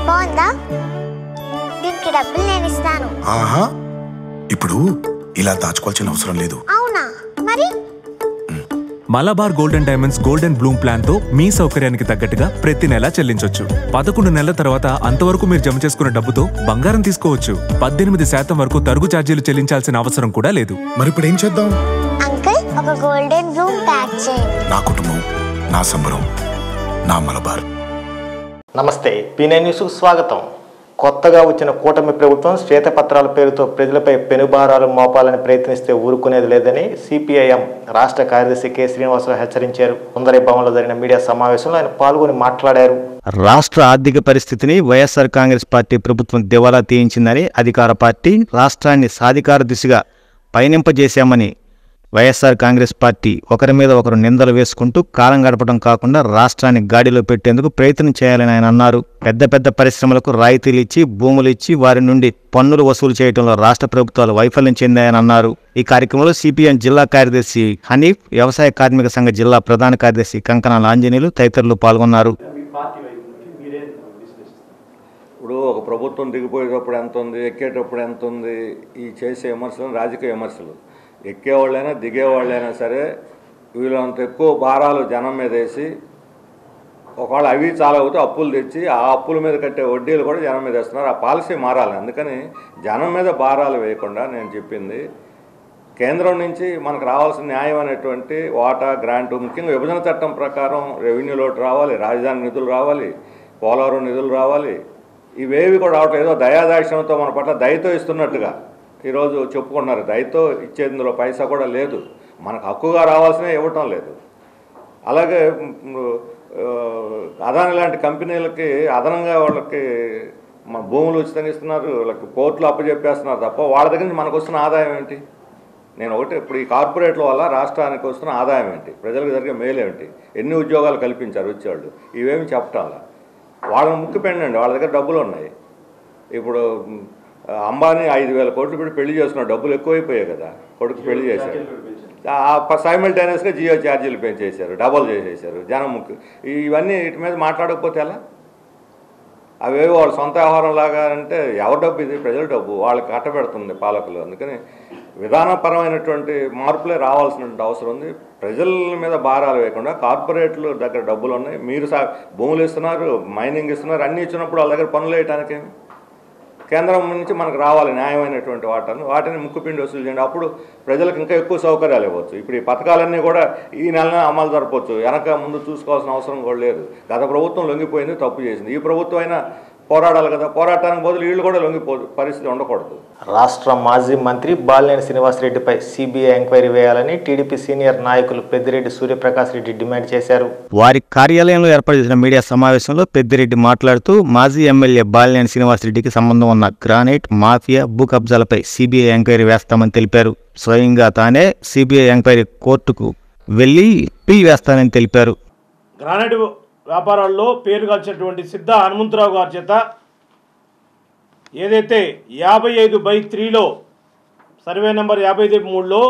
బాగుందా? దీనికి డబ్బులు నేను ఇస్తాను. ఆహా, ఇప్పుడు ఇలా దాచుకోవాల్సిన అవసరం లేదు. అవునా? మరి Malabar golden diamonds golden Bloom plan తో మీ సౌకర్యానికి తగ్గట్టుగా ప్రతి నెల చెల్లించొచ్చు. 11 నెలల తర్వాత అంతవరకు మీరు జమ చేసుకున్న డబ్బుతో బంగారం తీసుకోవచ్చు. 18% వరకు తరుగు ఛార్జీలు చెల్లించాల్సిన అవసరం కూడా లేదు. మరి ఇప్పుడు ఏం చేద్దాం? అంకుల్, ఒక గోల్డెన్ బ్లూమ్ ప్యాక్ చేయండి. నా కుటుంబం, నా సంబరం, నా మలబార్. నమస్తే, పీనే న్యూస్కు స్వాగతం. కొత్తగా వచ్చిన కూటమి ప్రభుత్వం శ్వేతపత్రాల పేరుతో ప్రజలపై పెనుభారాలు మోపాలని ప్రయత్నిస్తే ఊరుకునేది లేదని సిపిఐఎం రాష్ట్ర కార్యదర్శి కె శ్రీనివాసరావు హెచ్చరించారు. సుందరి భవన్లో జరిగిన మీడియా సమావేశంలో ఆయన పాల్గొని మాట్లాడారు. రాష్ట్ర ఆర్థిక పరిస్థితిని వైఎస్ఆర్ కాంగ్రెస్ పార్టీ ప్రభుత్వం దివాలా తీయించిందని అధికార పార్టీ రాష్ట్రాన్ని సాధికార దిశగా పయనింపజేశామని వైఎస్ఆర్ కాంగ్రెస్ పార్టీ ఒకరి మీద ఒకరు నిందలు వేసుకుంటూ కాలం గడపడం కాకుండా రాష్ట్రాన్ని గాడిలో పెట్టేందుకు ప్రయత్నం చేయాలని ఆయన అన్నారు. పెద్ద పెద్ద పరిశ్రమలకు రాయితీలు ఇచ్చి భూములు ఇచ్చి వారి నుండి పన్నులు వసూలు చేయడంలో రాష్ట్ర ప్రభుత్వాలు వైఫల్యం చెందాయని అన్నారు. ఈ కార్యక్రమంలో సిపిఎం జిల్లా కార్యదర్శి హనీఫ్, వ్యవసాయ కార్మిక సంఘ జిల్లా ప్రధాన కార్యదర్శి కంకణాల ఆంజనేయులు తదితరులు పాల్గొన్నారు. ఇప్పుడు ఒక ప్రభుత్వం దిగిపోయేటప్పుడు ఎంత ఉంది, ఎక్కేటప్పుడు ఎంత ఉంది, ఈ చేసే విమర్శలు రాజకీయ విమర్శలు. ఎక్కేవాళ్ళైనా దిగేవాళ్ళైనా సరే వీళ్ళంత ఎక్కువ భారాలు జనం మీద వేసి ఒకవేళ అవి చాలా అవుతే అప్పులు తెచ్చి ఆ అప్పుల మీద కట్టే వడ్డీలు కూడా జనం మీద వేస్తున్నారు. ఆ పాలసీ మారాలి. అందుకని జనం మీద భారాలు వేయకుండా నేను చెప్పింది, కేంద్రం నుంచి మనకు రావాల్సిన న్యాయం అనేటువంటి వాటా, గ్రాంటు, ముఖ్యంగా విభజన చట్టం ప్రకారం రెవెన్యూ లోటు రావాలి, రాజధాని నిధులు రావాలి, పోలవరం నిధులు రావాలి. ఇవేవి కూడా రావట్లేదు. ఏదో దయాదాక్షిణ్యంతో మన పట్ల దయతో ఇస్తున్నట్టుగా ఈరోజు చెప్పుకుంటున్నారు. దయతో ఇచ్చేందులో పైసా కూడా లేదు. మనకు హక్కుగా రావాల్సినవి ఇవ్వటం లేదు. అలాగే అదాని లాంటి కంపెనీలకి అదనంగా వాళ్ళకి మన భూములు ఉచితంగా ఇస్తున్నారు, వాళ్ళకి కోర్టులు అప్పచెప్పేస్తున్నారు తప్ప వాళ్ళ దగ్గర నుంచి మనకు వస్తున్న ఆదాయం ఏంటి? నేను ఒకటి, ఇప్పుడు ఈ కార్పొరేట్ల వల్ల రాష్ట్రానికి వస్తున్న ఆదాయం ఏంటి, ప్రజలకు జరిగే మేలు ఏమిటి, ఎన్ని ఉద్యోగాలు కల్పించారు వచ్చేవాళ్ళు, ఇవేమి చెప్పటాల. వాళ్ళని ముక్కు పెండండి, వాళ్ళ దగ్గర డబ్బులు ఉన్నాయి. ఇప్పుడు అంబానీ 5,000 కోట్లు పెట్టి పెళ్లి చేసుకున్న డబ్బులు ఎక్కువైపోయాయి కదా, కొడుకు పెళ్లి చేశారు. సైమల్టేనియస్గా జియో ఛార్జీలు పెంచేశారు, డబల్ చేసేసారు. జనం ముక్కు ఇవన్నీ వీటి మీద మాట్లాడకపోతే ఎలా? అవేవో వాళ్ళ సొంత వ్యవహారం లాగా అంటే ఎవరి డబ్బు ఇది? ప్రజల డబ్బు, వాళ్ళకి కట్టబెడుతుంది పాలకులు. అందుకని విధానపరమైనటువంటి మార్పులే రావాల్సినటువంటి అవసరం ఉంది. ప్రజల మీద భారాలు వేయకుండా కార్పొరేట్లు దగ్గర డబ్బులు ఉన్నాయి, మీరు భూములు ఇస్తున్నారు, మైనింగ్ ఇస్తున్నారు, అన్నీ ఇచ్చినప్పుడు వాళ్ళ దగ్గర పనులు వేయటానికేమి? కేంద్రం నుంచి మనకు రావాలి న్యాయమైనటువంటి వాటిని ముక్కుపిండి వసూలు చేయండి. అప్పుడు ప్రజలకు ఇంకా ఎక్కువ సౌకర్యాలు ఇవ్వచ్చు. ఇప్పుడు ఈ పథకాలన్నీ కూడా ఈ నెలనే అమలు జరపవచ్చు, వెనక ముందు చూసుకోవాల్సిన అవసరం కూడా లేదు. గత ప్రభుత్వం లొంగిపోయింది, తప్పు చేసింది. ఈ ప్రభుత్వం అయినా పోరాడాలి కదా, పోరాటానికి బదులు వీళ్ళు కూడా లొంగిపోదు పరిస్థితి ఉండకూడదు. రాష్ట్ర మాజీ మంత్రి బాలినేని శ్రీనివాసరెడ్డిపై సిబిఐ ఎంక్వైరీ వేయాలని టీడీపీ సీనియర్ నాయకులు పెద్దిరెడ్డి సూర్యప్రకాష్ రెడ్డి డిమాండ్ చేశారు. వారి కార్యాలయంలో ఏర్పాటు చేసిన మీడియా సమావేశంలో పెద్దిరెడ్డి మాట్లాడుతూ మాజీ ఎమ్మెల్యే బాలినేని శ్రీనివాసరెడ్డికి సంబంధం ఉన్న గ్రానైట్ మాఫియా భూ కబ్జాలపై సిబిఐ ఎంక్వైరీ వేస్తామని తెలిపారు. స్వయంగా తానే సిబిఐ ఎంక్వైరీ కోర్టుకు వెళ్లి పీ వేస్తానని తెలిపారు. గ్రానైట్ వ్యాపారాల్లో పేరుగాల్చినటువంటి సిద్ధ హనుమంతరావు గారి చేత ఏదైతే 55/3లో సర్వే నెంబర్ 55/3లో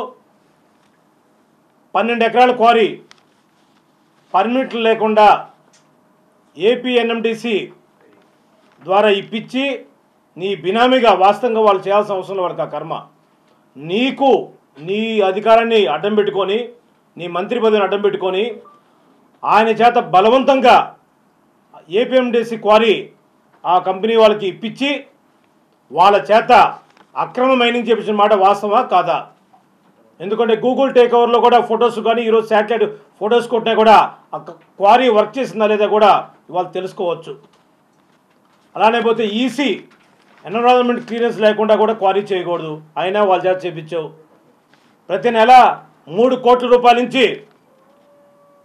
12 ఎకరాల క్వారీ పర్మిట్లు లేకుండా ఏపీఎన్ఎండిసి ద్వారా ఇప్పించి నీ బినామీగా వాస్తవంగా వాళ్ళు చేయాల్సిన అవసరం వాళ్ళకి ఆ కర్మ. నీకు నీ అధికారాన్ని అడ్డం పెట్టుకొని, నీ మంత్రి పదవిని అడ్డం పెట్టుకొని ఆయన చేత బలవంతంగా ఏపీఎండిసి క్వారీ ఆ కంపెనీ వాళ్ళకి ఇప్పించి వాళ్ళ చేత అక్రమ మైనింగ్ చేపించిన మాట వాస్తవా కాదా? ఎందుకంటే గూగుల్ టేక్ ఓవర్లో కూడా ఫొటోస్ కానీ ఈరోజు శాటిలైట్ ఫొటోస్ కొట్టినా కూడా ఆ క్వారీ వర్క్ చేసిందా లేదా కూడా ఇవాళ తెలుసుకోవచ్చు. అలానే పోతే ఈసీ ఎన్విరాన్మెంట్ క్లియరెన్స్ లేకుండా కూడా క్వారీ చేయకూడదు, అయినా వాళ్ళ చేత చేపించావు. ప్రతి నెల 3 కోట్ల రూపాయల నుంచి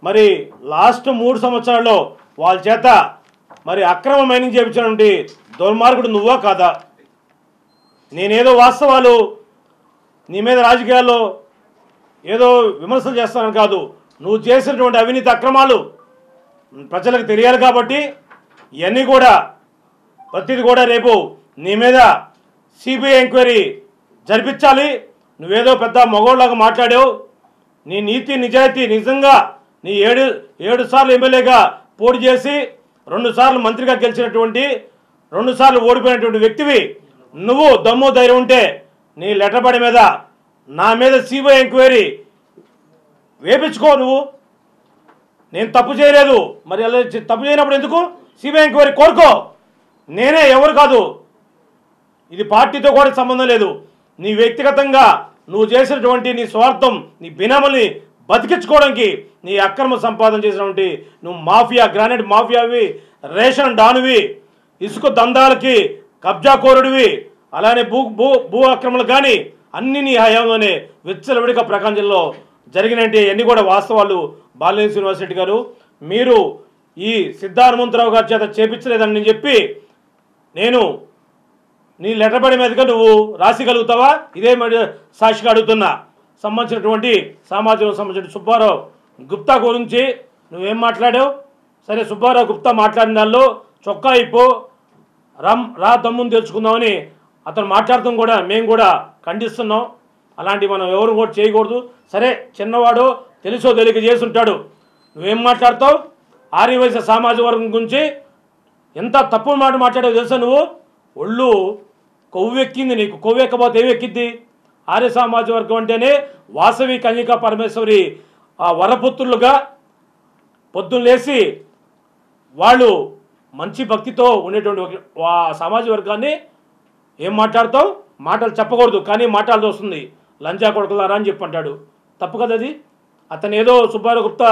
మరి లాస్ట్ 3 సంవత్సరాల్లో వాళ్ళ చేత మరి అక్రమ మైనింగ్ చేయించినటువంటి దుర్మార్గుడు నువ్వా కాదా? నేనేదో వాస్తవాలు నీ మీద రాజకీయాల్లో ఏదో విమర్శలు చేస్తానని కాదు, నువ్వు చేసినటువంటి అవినీతి అక్రమాలు ప్రజలకు తెలియాలి కాబట్టి ఇవన్నీ కూడా ప్రతిది కూడా రేపు నీ మీద సిబిఐ ఎంక్వైరీ జరిపించాలి. నువ్వేదో పెద్ద మగోళ్ళలాగా మాట్లాడావు. నీ నీతి నిజాయితీ నిజంగా నీ 7 సార్లు ఎమ్మెల్యేగా పోటీ చేసి 2 సార్లు మంత్రిగా గెలిచినటువంటి 2 సార్లు ఓడిపోయినటువంటి వ్యక్తివి నువ్వు దమ్ము ధైర్యం ఉంటే నీ లెటర్ పడి మీద నా మీద సిబిఐ ఎంక్వైరీ వేపించుకో. నువ్వు నేను తప్పు చేయలేదు, మరి అలా తప్పు చేయనప్పుడు ఎందుకు సిబిఐ ఎంక్వైరీ కోరుకో. నేనే, ఎవరు కాదు. ఇది పార్టీతో కూడా సంబంధం లేదు. నీ వ్యక్తిగతంగా నువ్వు చేసినటువంటి నీ స్వార్థం, నీ బినామల్ని బతికించుకోవడానికి నీ అక్రమ సంపాదన చేసినటువంటి నువ్వు మాఫియా, గ్రానైట్ మాఫియావి, రేషన్ డానువి, ఇసుక దందాలకి కబ్జాకోరుడివి, అలానే భూ అక్రమలు కానీ అన్ని నీ హయాంలోనే విచ్చలవిడిగా ప్రకాశం జిల్లాలో జరిగినట్టు అన్నీ కూడా వాస్తవాలు. బాలినేని శ్రీనివాసరెడ్డి గారు, మీరు ఈ సిద్ధార్థమంతరావు గారి చేత చేపించలేదని చెప్పి నేను నీ లెటర్ పడి మీదగా నువ్వు రాసిగలుగుతావా? ఇదే సాక్షిగా అడుగుతున్నా. సంబంధించినటువంటి సమాజం సంబంధించిన సుబ్బారావు గుప్తా గురించి నువ్వేం మాట్లాడావు? సరే, సుబ్బారావు గుప్తా మాట్లాడిన దానిలో చొక్కా ఇప్పు రా దమ్ముని తెలుసుకుందామని అతను మాట్లాడటం కూడా మేము కూడా ఖండిస్తున్నాం. అలాంటివి మనం ఎవరు కూడా చేయకూడదు. సరే, చిన్నవాడు తెలుసో తెలియక చేసి ఉంటాడు. నువ్వేం మాట్లాడతావు? ఆర్యవైశ్య సామాజిక వర్గం గురించి ఎంత తప్పు మాట మాట్లాడావు తెలుసా? నువ్వు ఒళ్ళు కొవ్వెక్కింది. నీకు కొవ్వెక్కబోతే ఏమెక్కిద్ది? ఆర్య సామాజిక వర్గం అంటేనే వాసవి కన్యకా పరమేశ్వరి ఆ వరపుత్రులుగా పొద్దున్న లేచి వాళ్ళు మంచి భక్తితో ఉండేటువంటి సామాజిక వర్గాన్ని ఏం మాట్లాడతావు? మాటలు చెప్పకూడదు, కానీ మాట్లాడాల్సి వస్తుంది. లంజా కొడుకులారా అని చెప్పి అంటాడు. తప్పు కదా అది. అతను ఏదో సుబ్బారావు గుప్తా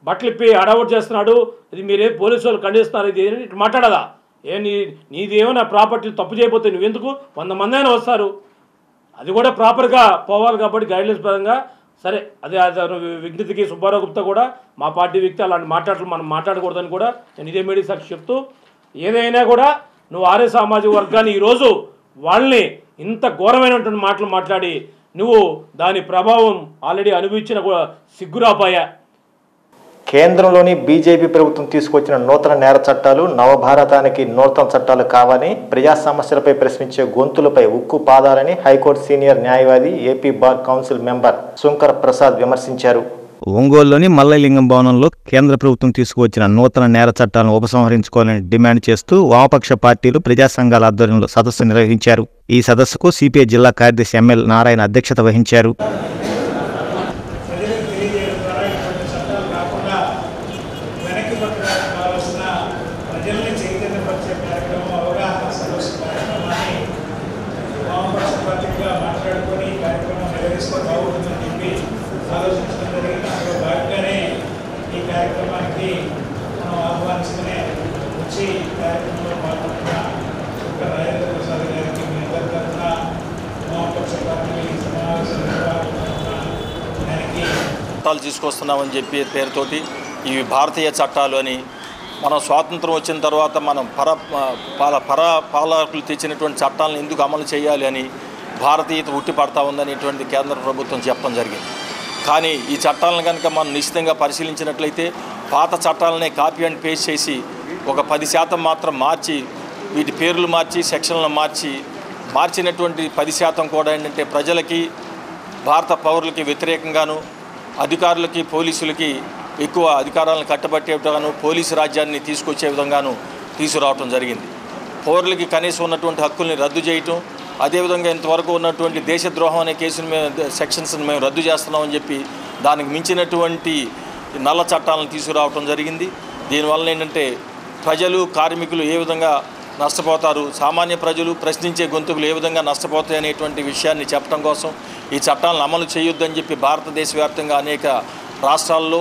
బట్టలు ఇప్పి అడౌట్ చేస్తున్నాడు, ఇది మీరే పోలీసు వాళ్ళు ఖండిస్తున్నారు, ఇది ఇటు మాట్లాడదా? నీది ఏమైనా ప్రాపర్టీ తప్పు చేయకపోతే నువ్వెందుకు? 100 మంది అయినా వస్తారు. అది కూడా ప్రాపర్గా పోవాలి కాబట్టి గైడ్లైన్స్ పరంగా. సరే, అది విజ్ఞతకి సుబ్బారావు గుప్తా కూడా మా పార్టీ వ్యక్తి, అలాంటి మాట్లాడలు మనం మాట్లాడకూడదని కూడా నేను ఇదే మీడియా సాక్షి చెప్తూ, ఏదైనా కూడా నువ్వు ఆర్య సామాజిక వర్గాన్ని ఈరోజు వాళ్ళని ఇంత ఘోరమైనటువంటి మాటలు మాట్లాడి నువ్వు దాని ప్రభావం ఆల్రెడీ అనుభవించిన కూడా సిగ్గురాపాయా. కేంద్రంలోని బీజేపీ ప్రభుత్వం తీసుకొచ్చిన నూతన నేర చట్టాలు నవభారతానికి నూతన చట్టాలు కావని, ప్రజా సమస్యలపై ప్రశ్నించే గొంతులపై ఉక్కు పాదాలని హైకోర్టు సీనియర్ న్యాయవాది, AP bar council member Shankar Prasad విమర్శించారు. ఒంగోలులోని మల్లలింగం భవనంలో కేంద్ర ప్రభుత్వం తీసుకువచ్చిన నూతన నేర చట్టాలను ఉపసంహరించుకోవాలని డిమాండ్ చేస్తూ వామపక్ష పార్టీలు, ప్రజా సంఘాల ఆధ్వర్యంలో సదస్సు నిర్వహించారు. ఈ సదస్సుకు సిపిఐ జిల్లా కార్యదర్శి ఎమ్మెల్యే నారాయణ అధ్యక్షత వహించారు. చట్టాలు తీసుకొస్తున్నామని చెప్పి పేరుతోటి ఇవి భారతీయ చట్టాలు అని, మనం స్వాతంత్రం వచ్చిన తర్వాత మనం పాలకులు తెచ్చినటువంటి చట్టాలను ఎందుకు అమలు చేయాలి అని భారతీయత ఉట్టిపడతా ఉందనేటువంటి కేంద్ర ప్రభుత్వం చెప్పడం జరిగింది. కానీ ఈ చట్టాలను కనుక మనం నిశ్చితంగా పరిశీలించినట్లయితే పాత చట్టాలనే కాపీ అండ్ పేస్ట్ చేసి ఒక 10% మాత్రం మార్చి, వీటి పేర్లు మార్చి, సెక్షన్లను మార్చినటువంటి 10% కూడా ఏంటంటే ప్రజలకి, భారత పౌరులకి వ్యతిరేకంగాను, అధికారులకి, పోలీసులకి ఎక్కువ అధికారాలను కట్టబట్టేవిగాను, పోలీసు రాజ్యాన్ని తీసుకొచ్చే విధంగాను తీసుకురావటం జరిగింది. పౌరులకి కనీసం ఉన్నటువంటి హక్కుల్ని రద్దు చేయటం, అదేవిధంగా ఇంతవరకు ఉన్నటువంటి దేశద్రోహం అనే కేసును సెక్షన్స్ని మేము రద్దు చేస్తున్నామని చెప్పి దానికి మించినటువంటి నల్ల చట్టాలను తీసుకురావటం జరిగింది. దీనివల్ల ఏంటంటే ప్రజలు, కార్మికులు ఏ విధంగా నష్టపోతారు, సామాన్య ప్రజలు, ప్రశ్నించే గొంతుకులు ఏ విధంగా నష్టపోతాయి అనేటువంటి విషయాన్ని చెప్పడం కోసం ఈ చట్టాలను అమలు చేయొద్దని చెప్పి భారతదేశ వ్యాప్తంగా అనేక రాష్ట్రాల్లో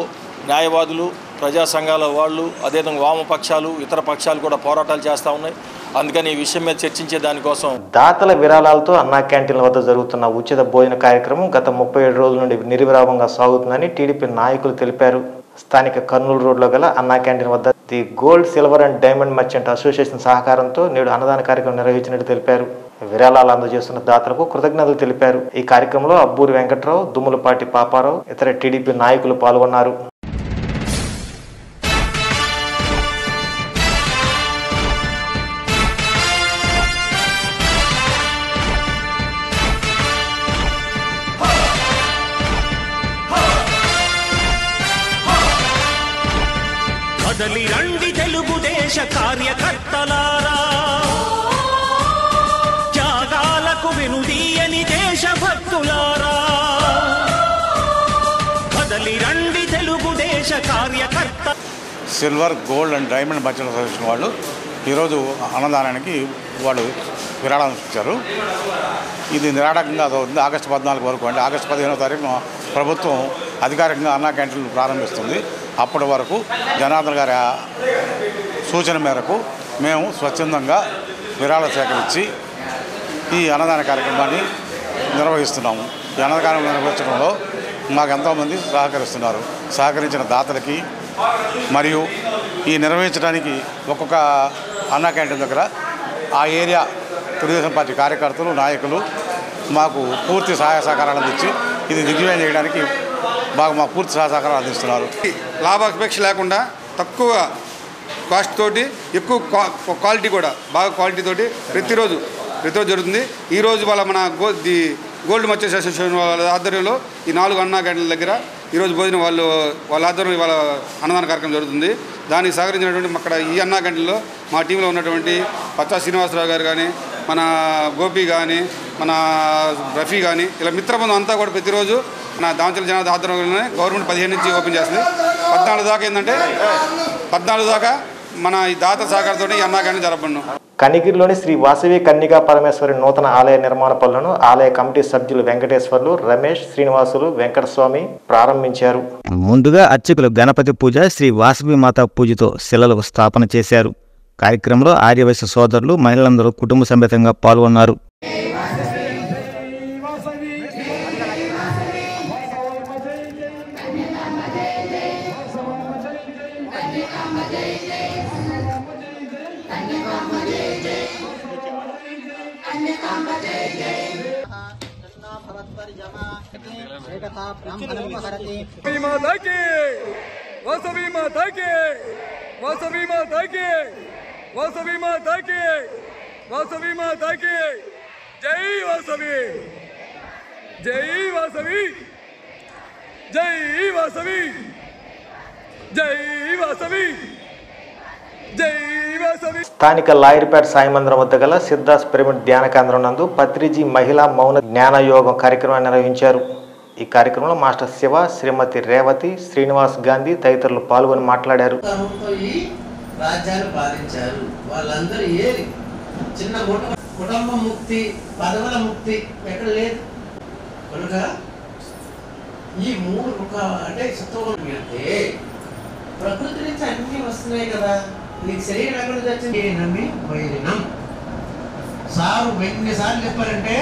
న్యాయవాదులు, ప్రజా సంఘాల వాళ్ళు, అదేవిధంగా వామపక్షాలు, ఇతర పక్షాలు కూడా పోరాటాలు చేస్తూ ఉన్నాయి. అందుకని ఈ విషయం మీద చర్చించే దానికోసం దాతల విరాళాలతో అన్నా క్యాంటీన్ల వద్ద జరుగుతున్న ఉచిత భోజన కార్యక్రమం గత 37 రోజుల నుండి నిర్విరామంగా సాగుతుందని టీడీపీ నాయకులు తెలిపారు. స్థానిక కర్నూలు రోడ్లో గల అన్నా క్యాంటీన్ వద్ద the gold, silver and diamond merchant association సహకారంతో నేడు అన్నదాన కార్యక్రమం నిర్వహించినట్టు తెలిపారు. విరాళాలు అందజేస్తున్న దాతలకు కృతజ్ఞతలు తెలిపారు. ఈ కార్యక్రమంలో అబ్బూరి వెంకట్రావు, దుమ్ములపాటి పాపారావు, ఇతర టీడీపీ నాయకులు పాల్గొన్నారు. కదలి రండి తెలుగుదేశ కార్యకర్తలారా, silver, gold and diamond merchant association వాళ్ళు ఈరోజు అన్నదానానికి వాళ్ళు విరాళం ఇచ్చారు. ఇది నిరాటకంగా అవుతుంది. ఆగస్టు 14 వరకు, అంటే ఆగస్టు 15వ తారీఖున ప్రభుత్వం అధికారికంగా అన్నా క్యాంటీన్లు ప్రారంభిస్తుంది. అప్పటి వరకు జనార్దన్ గారి సూచన మేరకు మేము స్వచ్ఛందంగా విరాళం సేకరించి ఈ అన్నదాన కార్యక్రమాన్ని నిర్వహిస్తున్నాము. ఈ అన్నదానం నిర్వహించడంలో మాకు ఎంతోమంది సహకరిస్తున్నారు. సహకరించిన దాతలకి మరియు ఈ నిర్వహించడానికి ఒక్కొక్క అన్నా క్యాంటీన్ దగ్గర ఆ ఏరియా తెలుగుదేశం పార్టీ కార్యకర్తలు, నాయకులు మాకు పూర్తి సహాయ సహకారాలు అందించి ఇది దిగ్విజయం చేయడానికి మా పూర్తి సహాయ సహకారాలు అందిస్తున్నారు. లాభాపేక్ష లేకుండా తక్కువ కాస్ట్ తోటి ఎక్కువ క్వాలిటీ కూడా బాగా క్వాలిటీ తోటి ప్రతిరోజు జరుగుతుంది. ఈరోజు వాళ్ళ మన గోల్డ్ మర్చెంట్స్ అసోసియేషన్ వాళ్ళ ఆధ్వర్యంలో ఈ 4 అన్నా క్యాంటీన్ల దగ్గర ఈరోజు భోజనం వాళ్ళ ఆధ్వర్యంలో వాళ్ళ అన్నదాన కార్యక్రమం జరుగుతుంది. దానికి సహకరించినటువంటి అక్కడ ఈ అన్నా క్యాంటీన్లో మా టీంలో ఉన్నటువంటి పచ్చా శ్రీనివాసరావు గారు కానీ, మన గోపి కానీ, మన రఫీ కానీ, ఇలా మిత్రబృందం అంతా కూడా ప్రతిరోజు మన దామచల జనార్దన్ ఆధ్వర్యంలోనే గవర్నమెంట్ 15 నుంచి ఓపెన్ చేస్తుంది. 14 దాకా ఏంటంటే 14 దాకా మన ఈ దాత సహకారంతో ఈ అన్నా క్యాంటీన్ జరపబడును. కనిగిరిలోని శ్రీ వాసవి కన్నికా పరమేశ్వరి నూతన ఆలయ నిర్మాణ పనులను ఆలయ కమిటీ సభ్యులు వెంకటేశ్వర్లు, రమేష్, శ్రీనివాసులు, వెంకటస్వామి ప్రారంభించారు. ముందుగా అర్చకులు గణపతి పూజ, శ్రీ వాసవి మాత పూజతో శిలలు స్థాపన చేశారు. కార్యక్రమంలో ఆర్యవైశ్య సోదరులు, మహిళలందరూ కుటుంబ సమేతంగా పాల్గొన్నారు. స్థానిక లాయర్పేట సాయి మందిరం వద్ద గల సిద్ధాస్ పిరమిడ్ ధ్యాన కేంద్రం నందు పత్రిజీ మహిళా మౌన జ్ఞానయోగం కార్యక్రమాన్ని నిర్వహించారు. ఈ కార్యక్రమంలో మాస్టర్ శివ, శ్రీమతి రేవతి, శ్రీనివాస్ గాంధీ తదితరులు పాల్గొని మాట్లాడారు. రాజ్యాలు పాలించారు. వాళ్ళందరూ ఏరి చిన్న కుటుంబ ముక్తి, పదవుల ముక్తి ఎక్కడ లేదు. కనుక ఈ 3 అంటే సత్వగుణం అంటే ప్రకృతి నుంచి అన్నీ వస్తున్నాయి కదా. నీకు శరీరం ఎక్కడ వచ్చింది? నమ్మి వైరినం సారు ఎన్నిసార్లు చెప్పారంటే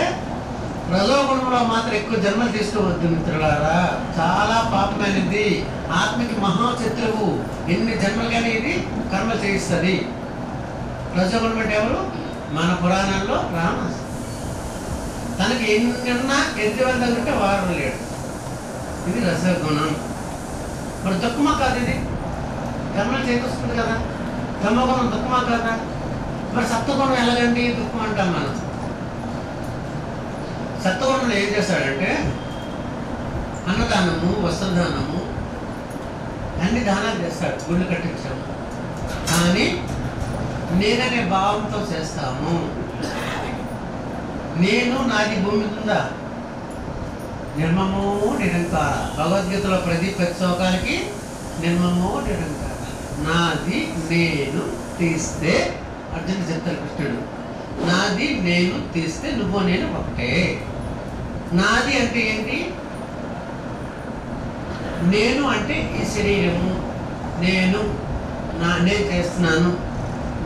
రజోగుణంలో మాత్రం ఎక్కువ జన్మలు తీసుకోవద్దు మిత్రులారా. చాలా పాపమైనది, ఆత్మకి మహాశత్రువు. ఎన్ని జన్మలుగానే ఇది కర్మ చేయిస్తుంది. రజోగుణం అంటే ఎవరు? మన పురాణాల్లో రామ. తనకి ఎన్నున్నా ఎన్ని వాళ్ళ దగ్గర వారం లేడు. ఇది రజోగుణం. మరి తక్కువ కాదు, ఇది కర్మలు చేకొస్తుంది కదా. తమగుణం తక్కువ కదా. మరి సప్తగుణం ఎలాగండి దుఃఖం అంటాం మనం. సత్వగుణంలో ఏం చేస్తాడంటే అన్నదానము, వస్త్రదానము, అన్ని దానాలు చేస్తాడు, గుళ్ళు కట్టించాము. కానీ నేననే భావంతో చేస్తాము. నేను నాది భూమి ఉందా? నిర్మమో నిరంకార. భగవద్గీతలో ప్రతి శ్లోకానికి నిర్మమో నిరంకార. నాది నేను తీస్తే అర్జునుడు చెప్తారు కృష్ణుడు, నాది నేను తీస్తే నువ్వు నేను ఒకటే. నాది అంటే ఏంటి? నేను అంటే ఈ శరీరము, నేను చేస్తున్నాను.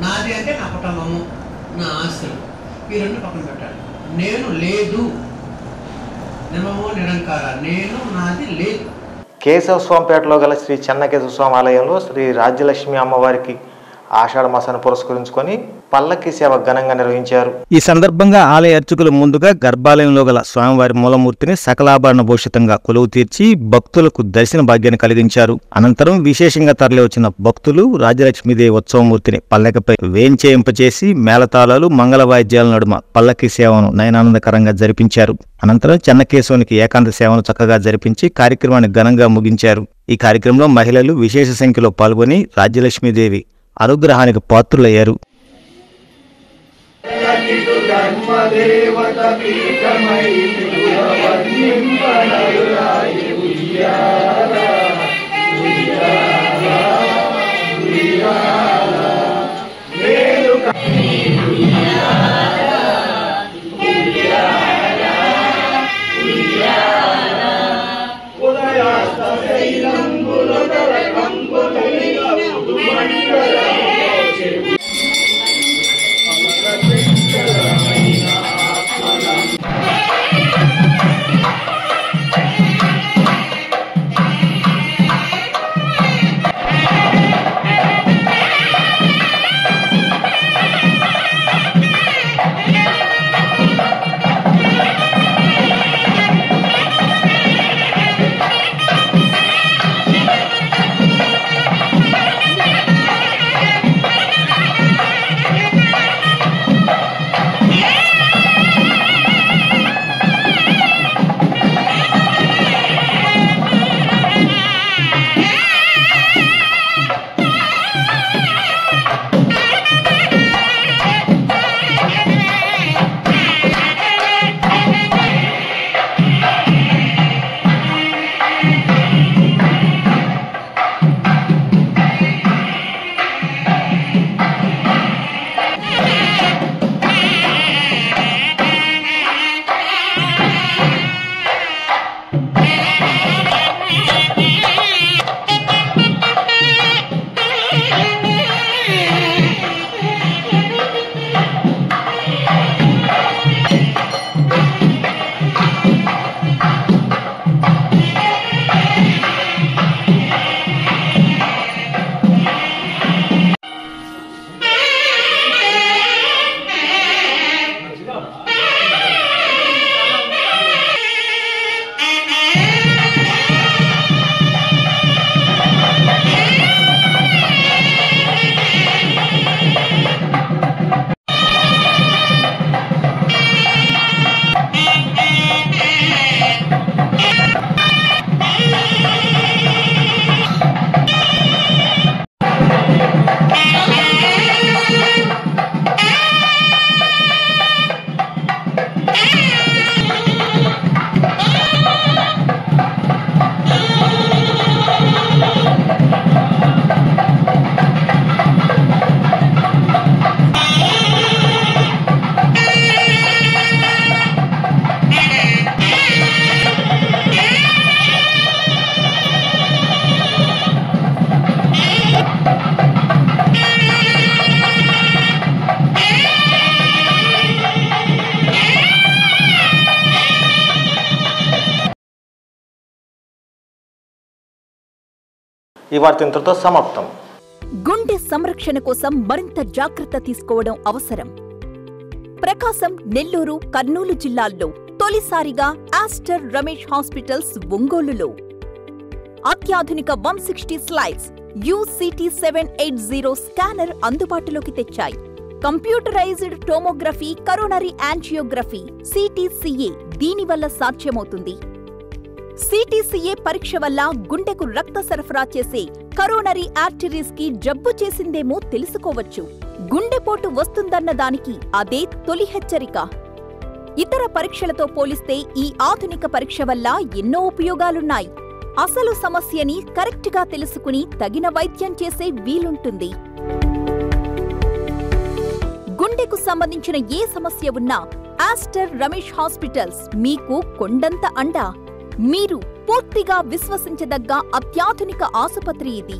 నాది అంటే నా కుటుంబము, నా ఆస్తులు. ఈ 2 పక్కన పెట్టాలి. నేను లేదు, నిర్మమో నిరంకార. నేను నాది లేదు. కేశవస్వామిపేటలో గల శ్రీ చెన్నకేశవ స్వామి ఆలయంలో శ్రీ రాజ్యలక్ష్మి అమ్మవారికి ఆషాఢ మాసాన్ని పురస్కరించుకొని పల్లకి సేవ ఘనంగా నిర్వహించారు. ఈ సందర్భంగా ఆలయ అర్చకులు ముందుగా గర్భాలయంలో గల స్వామివారి మూలమూర్తిని సకలాభరణ భూషితంగా కొలువు తీర్చి భక్తులకు దర్శన భాగ్యాన్ని కలిగించారు. అనంతరం విశేషంగా తరలివచ్చిన భక్తులు రాజలక్ష్మీదేవి ఉత్సవమూర్తిని పల్లకిపై వేంచేయింపచేసి మేళతాళాలు, మంగళ వాయిద్యాల నడుమ పల్లకి సేవను నయనానందకరంగా జరిపించారు. అనంతరం చెన్నకేశవునికి ఏకాంత సేవను చక్కగా జరిపించి కార్యక్రమాన్ని ఘనంగా ముగించారు. ఈ కార్యక్రమంలో మహిళలు విశేష సంఖ్యలో పాల్గొని రాజ్యలక్ష్మీదేవి అనుగ్రహానికి పాత్రులయ్యారు. ఈ వార్త ఇంతటితో సమాప్తం. గుండె సంరక్షణ కోసం మరింత జాగ్రత్త తీసుకోవడం అవసరం. ప్రకాశం, నెల్లూరు, కర్నూలు జిల్లాల్లో తొలిసారిగా ఆస్టర్ రమేష్ హాస్పిటల్స్ ఒంగోలులో అత్యాధునిక 160 స్లైడ్స్ UCT 780 స్కానర్ అందుబాటులోకి తెచ్చాయి. Computerised tomography, coronary angiography, CTCA దీనివల్ల సాధ్యమవుతుంది. CTCA పరీక్ష వల్ల గుండెకు రక్త సరఫరా చేసే కరోనరీ ఆర్టరీస్ కి జబ్బు చేసిందేమో తెలుసుకోవచ్చు. గుండెపోటు వస్తుందన్న దానికి అదే తొలి హెచ్చరిక. ఇతర పరీక్షలతో పోలిస్తే ఈ ఆధునిక పరీక్ష వల్ల ఎన్నో ఉపయోగాలున్నాయి. అసలు సమస్యని కరెక్ట్గా తెలుసుకుని తగిన వైద్యం చేసే వీలుంటుంది. గుండెకు సంబంధించిన ఏ సమస్య ఉన్నా ఆస్టర్ రమేష్ హాస్పిటల్స్ మీకు కొండంత అండ. మీరు పూర్తిగా విశ్వసించదగ్గ అత్యాధునిక ఆసుపత్రి ఇది.